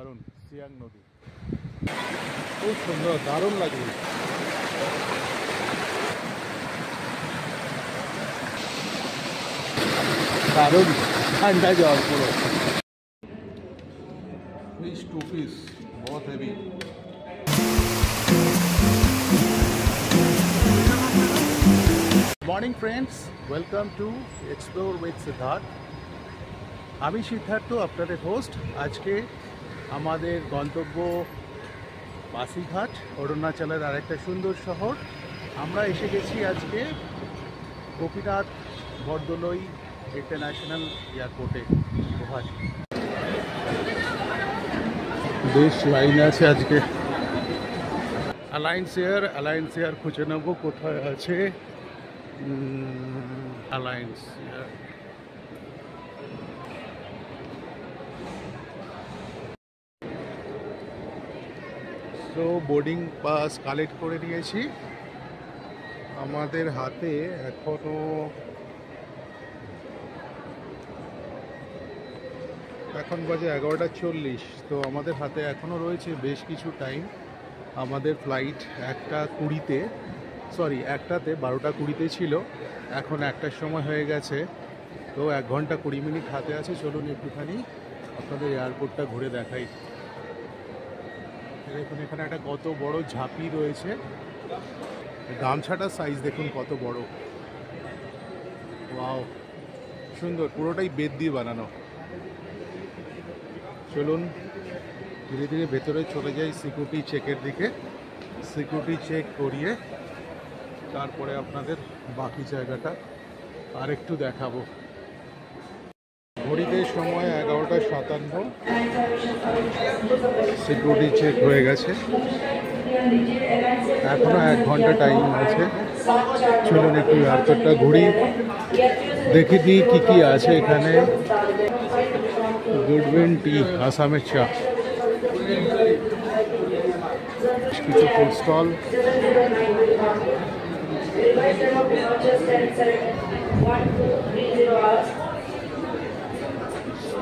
দারুণ সিয়াং নদী, খুব সুন্দর, দারুণ লাগবে। দারুণ ঠান্ডা জল পুরো। फिश 2 पीस बहुत heavy. Morning friends, welcome to explore with Siddharth. আমি সিদ্ধার্থ, আপনাদের হোস্ট। আজকে আমাদের গন্তব্য পাসিঘাট, অরুণাচলের আরেকটা সুন্দর শহর। আমরা এসে গেছি আজকে গোপীনাথ বরদলৈ ইন্টারন্যাশনাল এয়ারপোর্টে, গুয়াহাটি। বেশ লাইন আছে আজকে। অ্যালায়েন্স এয়ার খুঁজে নেবো কোথায় আছে অ্যালায়েন্স এয়ার। তো বোর্ডিং পাস কালেক্ট করে নিয়েছি। আমাদের হাতে এখন বাজে 11:40। তো আমাদের হাতে এখনও রয়েছে বেশ কিছু টাইম। আমাদের ফ্লাইট 1:20-তে, সরি 1টাতে, 12:20-তে ছিল। এখন 1টার সময় হয়ে গেছে। তো 1 ঘন্টা 20 মিনিট হাতে আছে। চলুন একটুখানি আপনাদের এয়ারপোর্টটা ঘুরে দেখাই। দেখুন এখানে একটা কত বড় ঝাঁপি রয়েছে। গামছাটার সাইজ দেখুন কত বড়। ওয়াও, সুন্দর, পুরোটাই বেত দিয়ে বানানো। চলুন ধীরে ধীরে ভেতরে চলে যাই সিকিউরিটি চেকের দিকে। সিকিউরিটি চেক করিয়ে তারপরে আপনাদের বাকি জায়গাটা আর একটু দেখাবো। ঘড়িতে সময় 11:57। সিকিউরিটি চেক হয়ে গেছে, এখনো 1 ঘন্টা টাইম আছে। চলুন একটু এয়ারপোর্টটা ঘুরি, দেখে দিই কী কী আছে এখানে। গুডউইন টি, আসামের চা, কিছু food stall,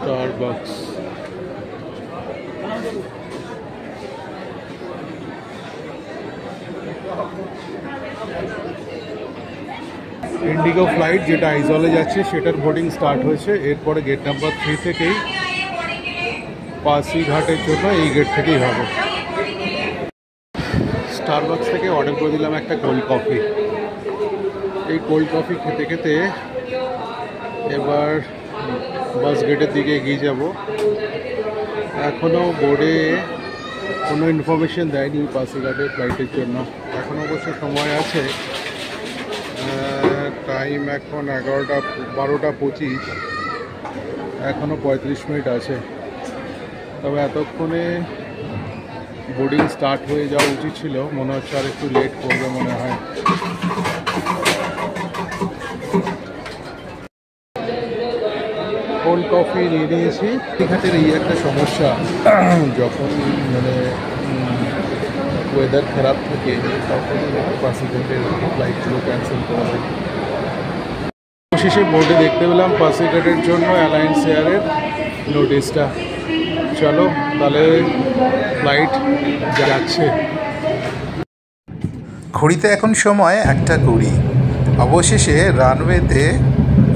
Starbucks, IndiGo flight যেটা আইজলে যাচ্ছে সেটার বোর্ডিং স্টার্ট হয়েছে। এরপরে গেট নাম্বার 3 থেকেই পাসিঘাটের জন্য এই গেট থেকেই হবে। স্টারবাকস থেকে অর্ডার করে দিলাম একটা কোল্ড কফি। এই কোল্ড কফি খেতে খেতে এবার বাস গেটের দিকে এগিয়ে যাব। এখনও বোর্ডে কোনো ইনফরমেশন দেয়নি পাসিঘাটের ফ্লাইটের জন্য। এখন অবশ্য সময় আছে, টাইম এখন 12:25, এখনও 35 মিনিট আছে। তবে এতক্ষণে বোর্ডিং স্টার্ট হয়ে যাওয়া উচিত ছিল, মনে হচ্ছে আর একটু লেট করবে মনে হয়। কোল্ড কফি নিয়ে নিয়েছি। পাসিঘাটের এই একটা সমস্যা, যখন মানে ওয়েদার খারাপ থাকে তখন পাসিঘাটের ফ্লাইটগুলো ক্যান্সেল করা হয়। শেষে বোর্ডে দেখতে পেলাম পাসিঘাটের জন্য অ্যালায়েন্স এয়ারের নোটিশটা। চলো তাহলে ফ্লাইট যাচ্ছে। ঘড়িতে এখন সময় 1:20। অবশেষে রানওয়েতে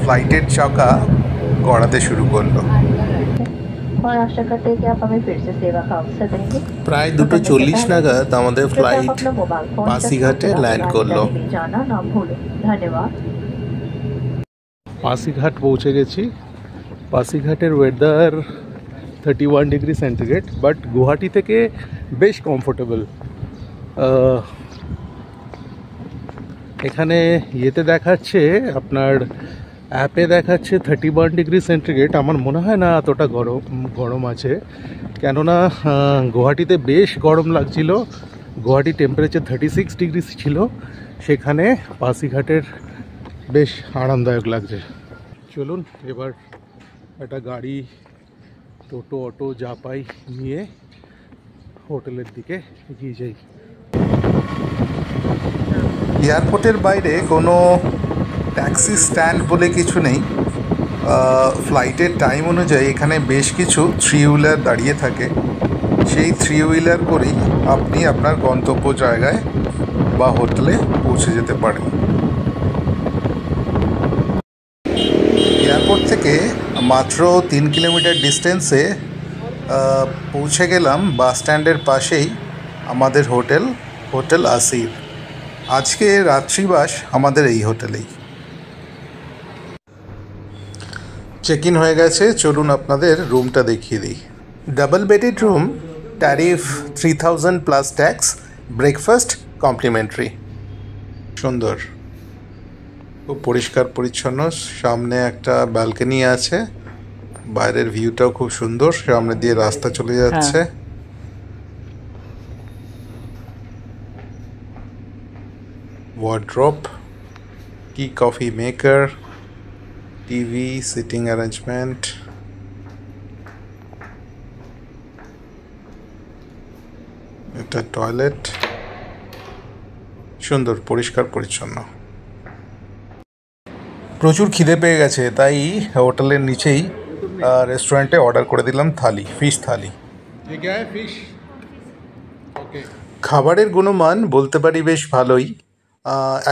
ফ্লাইটের চাকা গড়াতে শুরু করলো। প্রায় 2:40 নাগাদ আমাদের ফ্লাইট পাসিঘাটে ল্যান্ড করলো। পাসিঘাট পৌঁছে গেছি। পাসিঘাটের weather 31 degree centigrade, but Guwahati থেকে বেশ কমফোর্টেবল। এখানে ইয়েতে দেখাচ্ছে, আপনার অ্যাপে দেখাচ্ছে 31 ডিগ্রি সেন্টিগ্রেড। আমার মনে হয় না এতটা গরম আছে, কেননা গুয়াহাটিতে বেশ গরম লাগছিল। গুয়াহাটি টেম্পারেচার 36 ডিগ্রি ছিল, সেখানে পাসিঘাটের বেশ আরামদায়ক লাগছে। চলুন এবার একটা গাড়ি, টোটো, অটো যা পাই নিয়ে হোটেলের দিকে এগিয়ে যাই। এয়ারপোর্টের বাইরে কোনো ট্যাক্সি স্ট্যান্ড বলে কিছু নেই। ফ্লাইটের টাইম অনুযায়ী এখানে বেশ কিছু থ্রি হুইলার দাঁড়িয়ে থাকে। সেই 3 হুইলার করেই আপনি আপনার গন্তব্য জায়গায় বা হোটেলে পৌঁছে যেতে পারেন। এয়ারপোর্ট থেকে মাত্র 3 কিলোমিটার ডিস্টেন্সে পৌঁছে গেলাম বাস স্ট্যান্ডের পাশেই আমাদের হোটেল আসির। আজকে রাত্রিবাস আমাদের এই হোটেলেই। চেক ইন হয়ে গেছে, চলুন আপনাদের রুমটা দেখিয়ে দিই। Double bedded room, tariff 3000 plus tax, breakfast complimentary. সুন্দর, খুব পরিষ্কার পরিচ্ছন্ন, সামনে একটা ব্যালকনি আছে, বাইরের ভিউটাও খুব সুন্দর, সামনে দিয়ে রাস্তা চলে যাচ্ছে। Wardrobe, tea coffee maker, TV, seating arrangement, এটা টয়লেট, সুন্দর পরিষ্কার পরিচ্ছন্ন। প্রচুর খিদে পেয়ে গেছে, তাই হোটেলের নিচেই রেস্টুরেন্টে অর্ডার করে দিলাম থালি, ফিশ থালি। খাবারের গুণমান বলতে পারি বেশ ভালোই।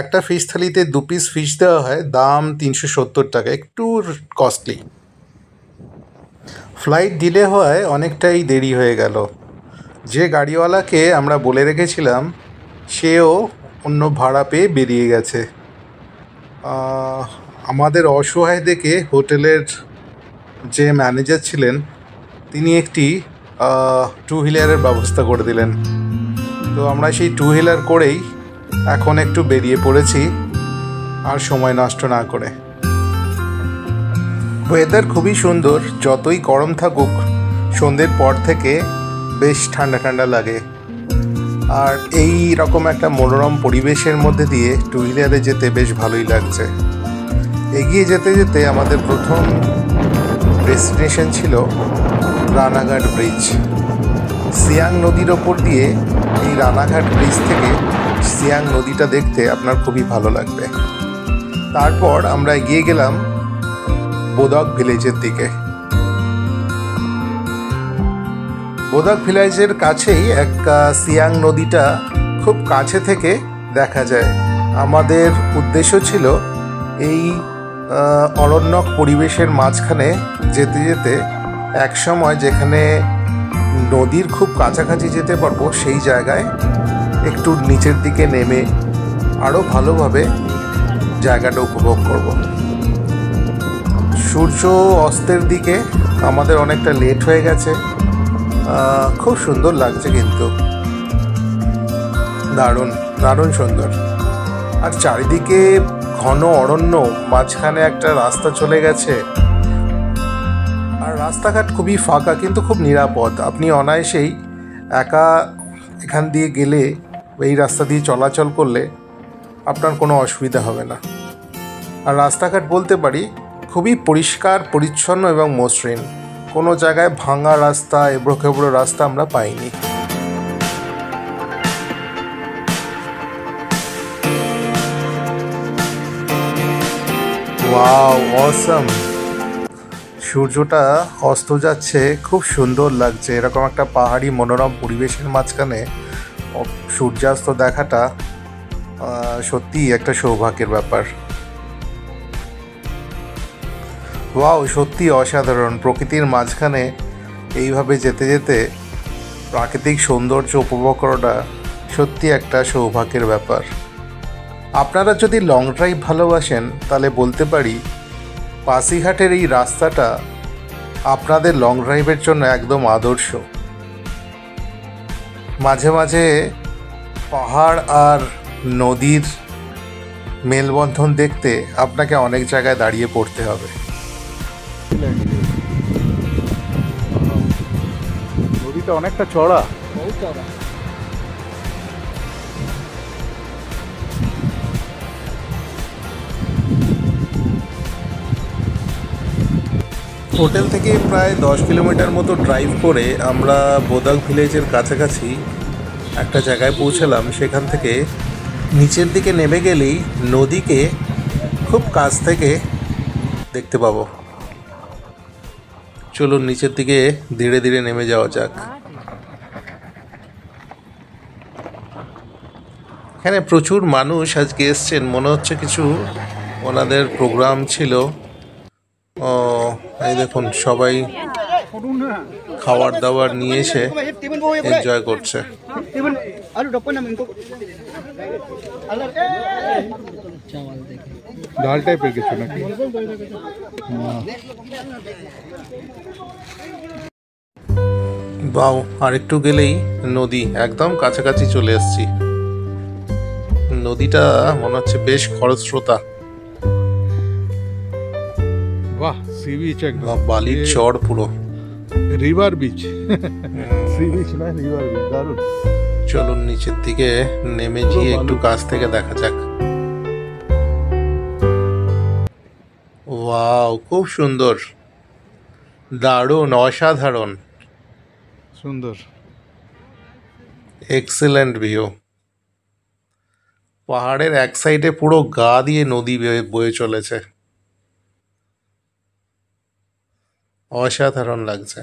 একটা ফিশ থালিতে 2 পিস ফিশ দেওয়া হয়, দাম 370 টাকা, একটু কস্টলি। ফ্লাইট ডিলে হওয়ায় অনেকটাই দেরি হয়ে গেল। যে গাড়িওয়ালাকে আমরা বলে রেখেছিলাম সেও অন্য ভাড়া পেয়ে বেরিয়ে গেছে। আমাদের অসহায় দেখে হোটেলের যে ম্যানেজার ছিলেন তিনি একটি 2 হুইলারের ব্যবস্থা করে দিলেন। তো আমরা সেই 2 হুইলার করেই এখন একটু বেরিয়ে পড়েছি, আর সময় নষ্ট না করে। ওয়েদার খুবই সুন্দর, যতই গরম থাকুক সন্ধ্যের পর থেকে বেশ ঠান্ডা ঠান্ডা লাগে। আর এই রকম একটা মনোরম পরিবেশের মধ্যে দিয়ে 2 হুইলারে যেতে বেশ ভালোই লাগছে। এগিয়ে যেতে যেতে আমাদের প্রথম ডেস্টিনেশন ছিল রানাঘাট ব্রিজ। সিয়াং নদীর ওপর দিয়ে এই রানাঘাট ব্রিজ থেকে সিয়াং নদীটা দেখতে আপনার খুবই ভালো লাগবে। তারপর আমরা এগিয়ে গেলাম বোদক ভিলেজের দিকে। বোদক ভিলেজের কাছেই এক সিয়াং নদীটা খুব কাছে থেকে দেখা যায়। আমাদের উদ্দেশ্য ছিল এই অরণ্যক পরিবেশের মাঝখানে যেতে যেতে এক সময় যেখানে নদীর খুব কাছাকাছি যেতে পারবো সেই জায়গায় একটু নিচের দিকে নেমে আরও ভালোভাবে জায়গাটা উপভোগ করব। সূর্য অস্তের দিকে আমাদের অনেকটা লেট হয়ে গেছে। খুব সুন্দর লাগছে, কিন্তু দারুণ দারুণ সুন্দর। আর চারিদিকে ঘন অরণ্য, মাঝখানে একটা রাস্তা চলে গেছে, আর রাস্তাঘাট খুবই ফাঁকা কিন্তু খুব নিরাপদ। আপনি অনায়াসেই একা এখান দিয়ে গেলে, এই রাস্তা দিয়ে চলাচল করলে আপনার কোনো অসুবিধা হবে না। আর রাস্তাঘাট বলতে পারি খুবই পরিষ্কার পরিচ্ছন্ন এবং মসৃণ, কোনো জায়গায় ভাঙা রাস্তা, এবড়ো খেবড়ো রাস্তা আমরা পাইনি। Wow, awesome! সূর্যটা অস্ত যাচ্ছে, খুব সুন্দর লাগছে। এরকম একটা পাহাড়ি মনোরম পরিবেশের মাঝখানে সূর্যাস্ত দেখাটা সত্যিই একটা সৌভাগ্যের ব্যাপার। ওয়াও, সত্যি অসাধারণ। প্রকৃতির মাঝখানে এইভাবে যেতে যেতে প্রাকৃতিক সৌন্দর্য উপভোগ করাটা সত্যি একটা সৌভাগ্যের ব্যাপার। আপনারা যদি লং ড্রাইভ ভালোবাসেন তাহলে বলতে পারি পাসিঘাটের এই রাস্তাটা আপনাদের লং ড্রাইভের জন্য একদম আদর্শ। মাঝে মাঝে পাহাড় আর নদীর মেলবন্ধন দেখতে আপনাকে অনেক জায়গায় দাঁড়িয়ে পড়তে হবে। নদীটা অনেকটা চড়া, বহুত চড়া। হোটেল থেকে প্রায় 10 কিলোমিটার মতো ড্রাইভ করে আমরা বোদক ভিলেজের কাছাকাছি একটা জায়গায় পৌঁছালাম। সেখান থেকে নিচের দিকে নেমে গেলেই নদীকে খুব কাছ থেকে দেখতে পাবো। চলুন নিচের দিকে ধীরে ধীরে নেমে যাওয়া যাক। এখানে প্রচুর মানুষ আজকে এসছেন, মনে হচ্ছে কিছু ওনাদের প্রোগ্রাম ছিল। ও এই দেখুন সবাই খাবার দাবার নিয়ে এসে এনজয় করছে। ডাল টাইপের কিছু নাকি? বাও, আর একটু গেলেই নদী, একদম কাছাকাছি চলে এসেছি। নদীটা মনে হচ্ছে বেশ খরস্রোতা। বাহ, সি বিচ একদম বালির চর পুরো। রিভার বিচ, সি বিচ না, রিভার বিচ। দারুণ। চলুন নিচের দিকে নেমে গিয়ে একটু কাছ থেকে দেখা যাক। ওয়াও, খুব সুন্দর, দারুণ, অসাধারণ, সুন্দর, এক্সেলেন্ট ভিউ। পাহাড়ের এক সাইডে পুরো গা দিয়ে নদী বয়ে চলেছে, অসাধারণ লাগছে।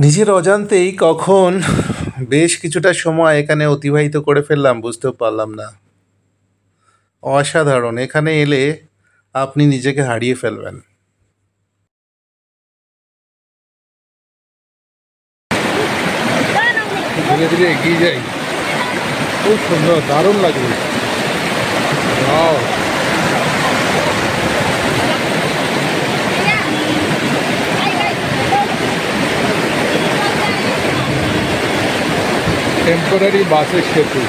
নিজের অজান্তেই কখন বেশ কিছুটা সময় এখানে অতিবাহিত করে ফেললাম বুঝতেও পারলাম না। অসাধারণ, এখানে এলে আপনি নিজেকে হারিয়ে ফেলবেন। ধীরে ধীরে এগিয়ে যাই। খুব সুন্দর, দারুণ লাগবে। ওয়াও, টেম্পোরারি বাসের সেতু।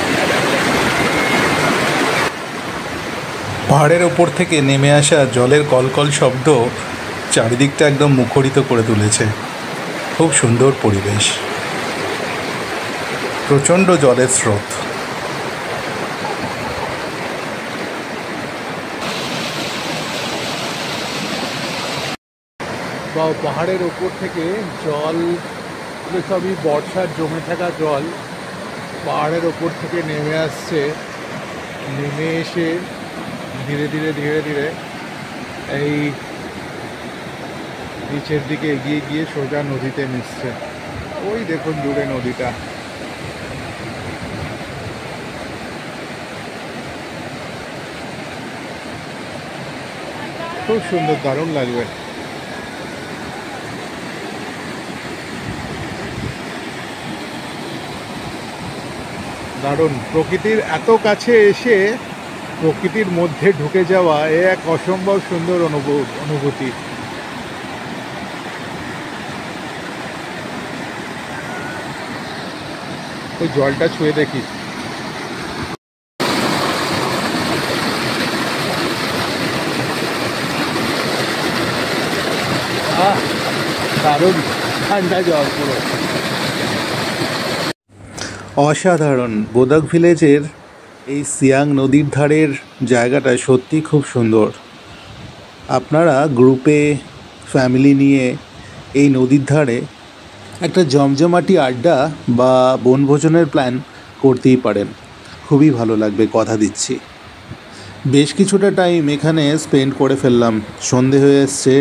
পাহাড়ের ওপর থেকে নেমে আসা জলের কলকল শব্দ চারিদিকটা একদম মুখরিত করে তুলেছে। খুব সুন্দর পরিবেশ, প্রচণ্ড জলের স্রোত। বা পাহাড়ের ওপর থেকে জল, সবই বর্ষার জমে থাকা জল পাহাড়ের ওপর থেকে নেমে আসছে। নেমে এসে ধীরে ধীরে ধীরে ধীরে এই নিচের দিকে এগিয়ে গিয়ে সোজা নদীতে মিশছে। ওই দেখুন দূরে নদীটা। খুব সুন্দর, দারুণ লাগবে। দারুণ, প্রকৃতির এত কাছে এসে প্রকৃতির মধ্যে ঢুকে যাওয়া এ এক অসম্ভব সুন্দর অনুভূতি। ওই জলটা ছুঁয়ে দেখি। দারুণ ঠান্ডা জল পুরো। অসাধারণ। বোদাক ভিলেজের এই সিয়াং নদীর ধারের জায়গাটা সত্যি খুব সুন্দর। আপনারা গ্রুপে, ফ্যামিলি নিয়ে এই নদীর ধারে একটা জমজমাটি আড্ডা বা বনভোজনের প্ল্যান করতেই পারেন। খুবই ভালো লাগবে, কথা দিচ্ছি। বেশ কিছুটা টাইম এখানে স্পেন্ড করে ফেললাম। সন্ধে হয়ে এসছে,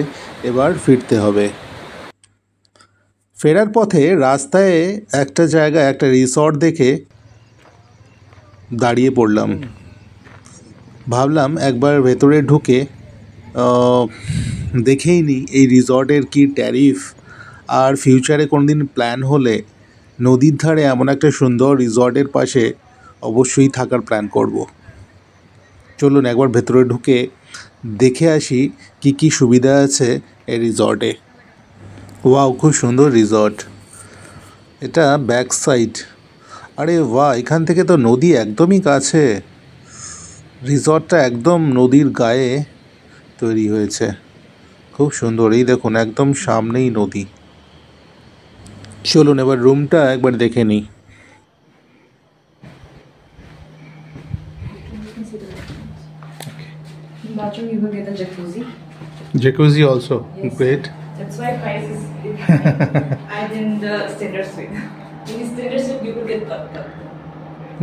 এবার ফিরতে হবে। ফেরার পথে রাস্তায় একটা জায়গায় একটা রিসর্ট দেখে দাঁড়িয়ে পড়লাম। ভাবলাম একবার ভেতরে ঢুকে দেখেই নি এই রিসর্টের কী ট্যারিফ, আর ফিউচারে কোনো দিন প্ল্যান হলে নদীর ধারে এমন একটা সুন্দর রিসর্টের পাশে অবশ্যই থাকার প্ল্যান করব। চলুন একবার ভেতরে ঢুকে দেখে আসি কি কি সুবিধা আছে এই রিসর্টে। ওয়াও, খুব সুন্দর রিসর্ট। এটা ব্যাক সাইড। আরে বাহ, এখান থেকে তো নদী একদমই কাছে। রিসর্টটা একদম নদীর গায়ে তৈরি হয়েছে, খুব সুন্দর। এই দেখুন একদম সামনেই নদী। চলুন এবার রুমটা একবার দেখে নিই। Jacuzzi also. Yes. Great. That's why price is high. I in the standard suite. In standard suite you could get bathtub.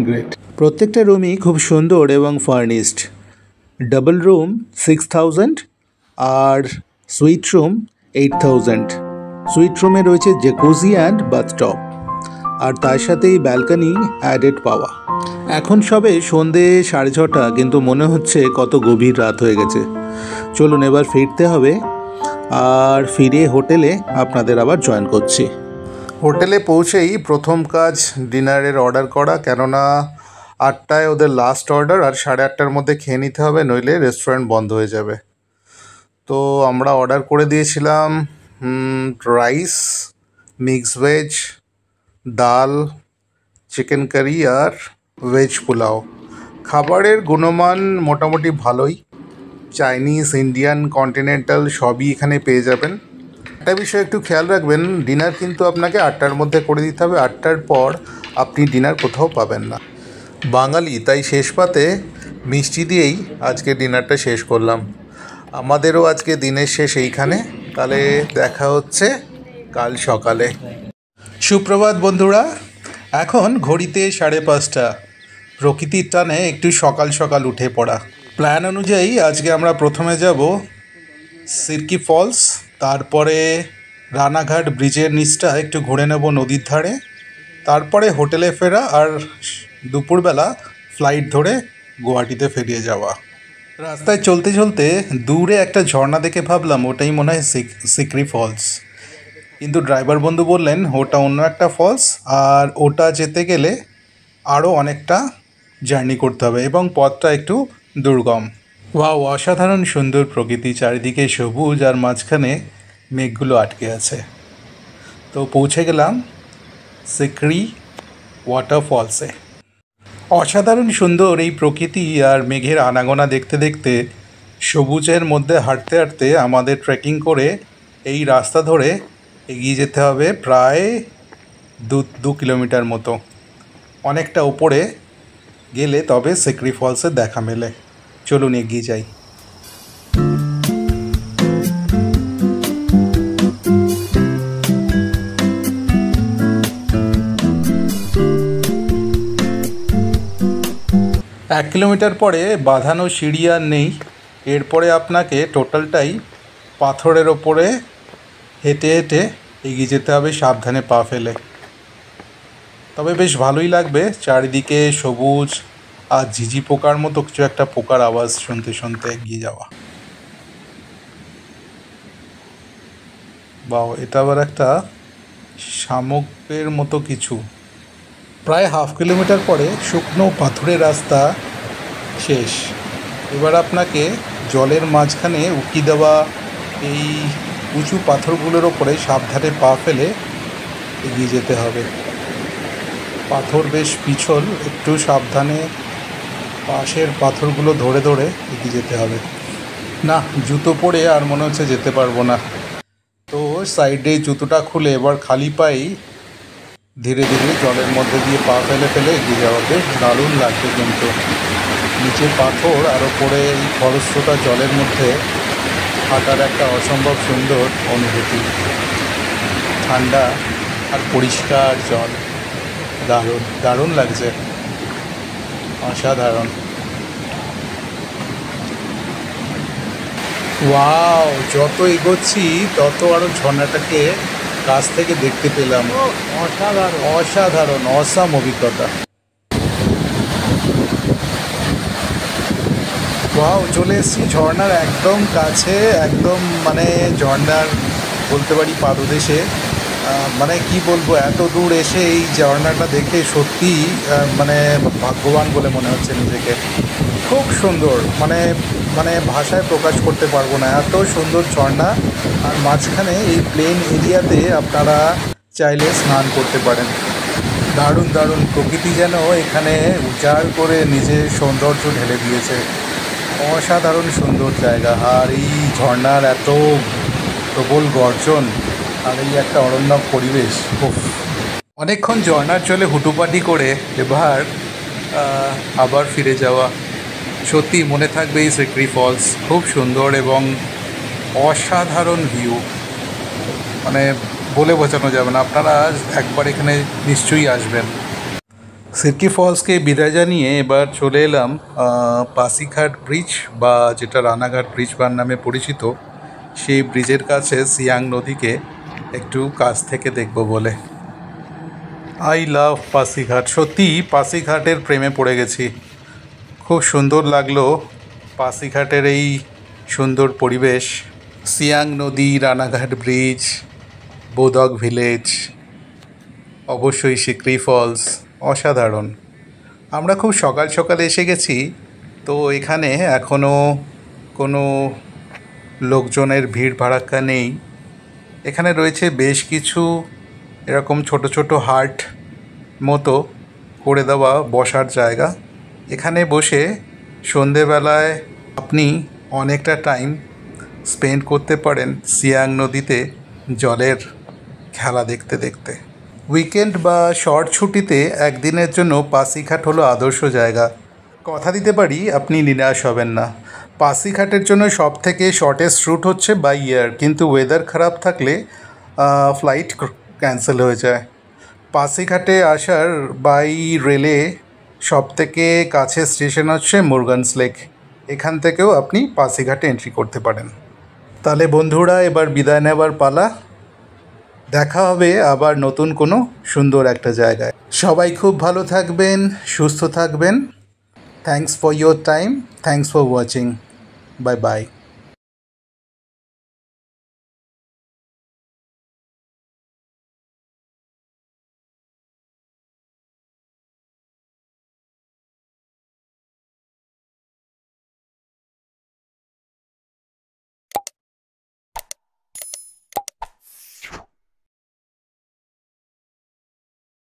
Great. প্রত্যেকটা রুমই খুব সুন্দর এবং ফার্নিশড। ডাবল রুম 6000 আর সুইট রুম 8000। সুইট রুমে রয়েছে জ্যাকুজি অ্যান্ড বাথটব, আর তার সাথেই balcony added পাওয়া। এখন সবে সন্ধে 6:30, কিন্তু মনে হচ্ছে কত গভীর রাত হয়ে গেছে। চলুন এবার ফিরতে হবে, আর ফিরে হোটেলে আপনাদের আবার জয়েন করছি। হোটেলে পৌঁছেই প্রথম কাজ ডিনারের অর্ডার করা, কেননা 8টায় ওদের লাস্ট অর্ডার, আর 8:30টার মধ্যে খেয়ে নিতে হবে, নইলে রেস্টুরেন্ট বন্ধ হয়ে যাবে। তো আমরা অর্ডার করে দিয়েছিলাম রাইস, মিক্স ভেজ, ডাল, চিকেন কারি আর ভেজ পোলাও। খাবারের গুণমান মোটামুটি ভালোই, চাইনিজ, ইন্ডিয়ান, কন্টিনেন্টাল সবই এখানে পেয়ে যাবেন। একটা বিষয় একটু খেয়াল রাখবেন, ডিনার কিন্তু আপনাকে 8টার মধ্যে করে দিতে হবে। 8টার পর আপনি ডিনার কোথাও পাবেন না। বাঙালি তাই শেষ পাতে মিষ্টি দিয়েই আজকে ডিনারটা শেষ করলাম। আমাদেরও আজকে দিনের শেষ এইখানে। তাহলে দেখা হচ্ছে কাল সকালে। সুপ্রভাত বন্ধুরা, এখন ঘড়িতে 5:30। প্রকৃতির টানে একটু সকাল সকাল উঠে পড়া। প্ল্যান অনুযায়ী আজকে আমরা প্রথমে যাব সিরকি ফলস, তারপরে রানাঘাট ব্রিজের নিচটা একটু ঘুরে নেব নদীর ধারে, তারপরে হোটেলে ফেরা, আর দুপুরবেলা ফ্লাইট ধরে গুয়াহাটিতে ফিরিয়ে যাওয়া। রাস্তায় চলতে চলতে দূরে একটা ঝর্ণা দেখে ভাবলাম ওটাই মনে হয় সিকরি ফলস, কিন্তু ড্রাইভার বন্ধু বললেন ওটা অন্য একটা ফলস, আর ওটা যেতে গেলে আরও অনেকটা জার্নি করতে হবে এবং পথটা একটু দুর্গম। ওয়াও, অসাধারণ সুন্দর প্রকৃতি, চারিদিকে সবুজ আর মাঝখানে মেঘগুলো আটকে আছে। তো পৌঁছে গেলাম সিকরি ওয়াটারফলসে। অসাধারণ সুন্দর এই প্রকৃতি আর মেঘের আনাগোনা দেখতে দেখতে, সবুজের মধ্যে হাঁটতে হাঁটতে আমাদের ট্রেকিং করে এই রাস্তা ধরে এগিয়ে যেতে হবে প্রায় 2 কিলোমিটার মতো। অনেকটা উপরে গেলে তবে সিকরি ফলসের দেখা মেলে। চলুন এগিয়ে যাই। এক কিলোমিটার পরে বাঁধানো সিঁড়ি আর নেই, এরপরে আপনাকে টোটালটাই পাথরের ওপরে হেঁটে হেঁটে এগিয়ে যেতে হবে, সাবধানে পা ফেলে। তবে বেশ ভালোই লাগবে, চারিদিকে সবুজ আর ঝিঝি পোকার মতো কিছু একটা পোকার আওয়াজ শুনতে শুনতে এগিয়ে যাওয়া। বাহ, এটা আবার একটা শামুকের মতো কিছু। প্রায় 1/2 কিলোমিটার পরে শুকনো পাথরের রাস্তা শেষ। এবার আপনাকে জলের মাঝখানে উকি দেওয়া এই উঁচু পাথরগুলোর ওপরে সাবধানে পা ফেলে এগিয়ে যেতে হবে। পাথর বেশ পিছল, একটু সাবধানে পাশের পাথরগুলো ধরে ধরে এগিয়ে যেতে হবে। না, জুতো পরে আর মনে হচ্ছে যেতে পারবো না। তো সাইডে জুতোটা খুলে এবার খালি পায়েই ধীরে ধীরে জলের মধ্যে দিয়ে পা ফেলে ফেলে এগিয়ে যাওয়া। বেশ দারুণ লাগবে, কিন্তু নিচে পাথর আর ওপরে এই খরস্রোতা জলের মধ্যে হাঁটার একটা অসম্ভব সুন্দর অনুভূতি। ঠান্ডা আর পরিষ্কার জল, দারুণ দারুণ লাগছে, অসাধারণ। ওয়াও, যত এগোচ্ছি তত আরও ঝর্ণাটাকে কাছ থেকে দেখতে পেলাম। অসাধারণ অসাধারণ অসাম অভিজ্ঞতা। ওয়াও, চলে এসেছি ঝর্ণার একদম কাছে, একদম মানে ঝর্ণার বলতে পারি পাদদেশে। মানে কি বলবো, এত দূর এসে এই ঝর্ণাটা দেখে সত্যি মানে ভাগ্যবান বলে মনে হচ্ছে নিজেকে। খুব সুন্দর, মানে মানে ভাষায় প্রকাশ করতে পারবো না, এত সুন্দর ঝর্ণা। আর মাঝখানে এই প্লেন এরিয়াতে আপনারা চাইলে স্নান করতে পারেন। দারুণ দারুণ প্রকৃতি যেন এখানে উজাড় করে নিজের সৌন্দর্য ঢেলে দিয়েছে। অসাধারণ সুন্দর জায়গা, আর এই ঝর্ণার এত প্রবল গর্জন আর এই একটা অরণ্যক পরিবেশ। অনেকক্ষণ ঝর্ণার জলে হুটুপাটি করে এবার আবার ফিরে যাওয়া। সত্যি মনে থাকবে এই সিকরি ফলস, খুব সুন্দর এবং অসাধারণ ভিউ, মানে বলে বোঝানো যাবে না। আপনারা একবার এখানে নিশ্চয়ই আসবেন। সিরকি ফলসকে বিদায় জানিয়ে এবার চলে এলাম পাসিঘাট ব্রিজ, বা যেটা রানাঘাট ব্রিজ বার নামে পরিচিত, সেই ব্রিজের কাছে সিয়াং নদীকে একটু কাছ থেকে দেখব বলে। আই লাভ পাসিঘাট, সত্যি পাসিঘাটের প্রেমে পড়ে গেছি। খুব সুন্দর লাগলো পাসিঘাটের এই সুন্দর পরিবেশ, সিয়াং নদী, রানাঘাট ব্রিজ, বোদক ভিলেজ, অবশ্যই সিকরি ফলস, অসাধারণ। আমরা খুব সকাল সকালে এসে গেছি, তো এখানে এখনও কোনো লোকজনের ভিড় ভাড়াক্কা নেই। এখানে রয়েছে বেশ কিছু এরকম ছোট ছোট হাট মতো করে দেওয়া বসার জায়গা। এখানে বসে সন্ধেবেলায় আপনি অনেকটা টাইম স্পেন্ড করতে পারেন সিয়াং নদীতে জলের খেলা দেখতে দেখতে। উইকেন্ড বা শর্ট ছুটিতে একদিনের জন্য পাসিঘাট হলো আদর্শ জায়গা। কথা দিতে পারি আপনি নিরাশ হবেন না। পাসিঘাটের জন্য সব থেকে শর্টেস্ট রুট হচ্ছে বাই এয়ার, কিন্তু ওয়েদার খারাপ থাকলে ফ্লাইট ক্যান্সেল হয়ে যায়। পাসিঘাটে আসার বাই রেলে সব থেকে কাছে স্টেশন হচ্ছে মুরগানস লেক। এখান থেকেও আপনি পাসিঘাটে এন্ট্রি করতে পারেন। তাহলে বন্ধুরা, এবার বিদায় নেবার পালা। দেখা হবে আবার নতুন কোনো সুন্দর একটা জায়গায়। সবাই খুব ভালো থাকবেন, সুস্থ থাকবেন। Thanks for your time, thanks for watching, bye bye.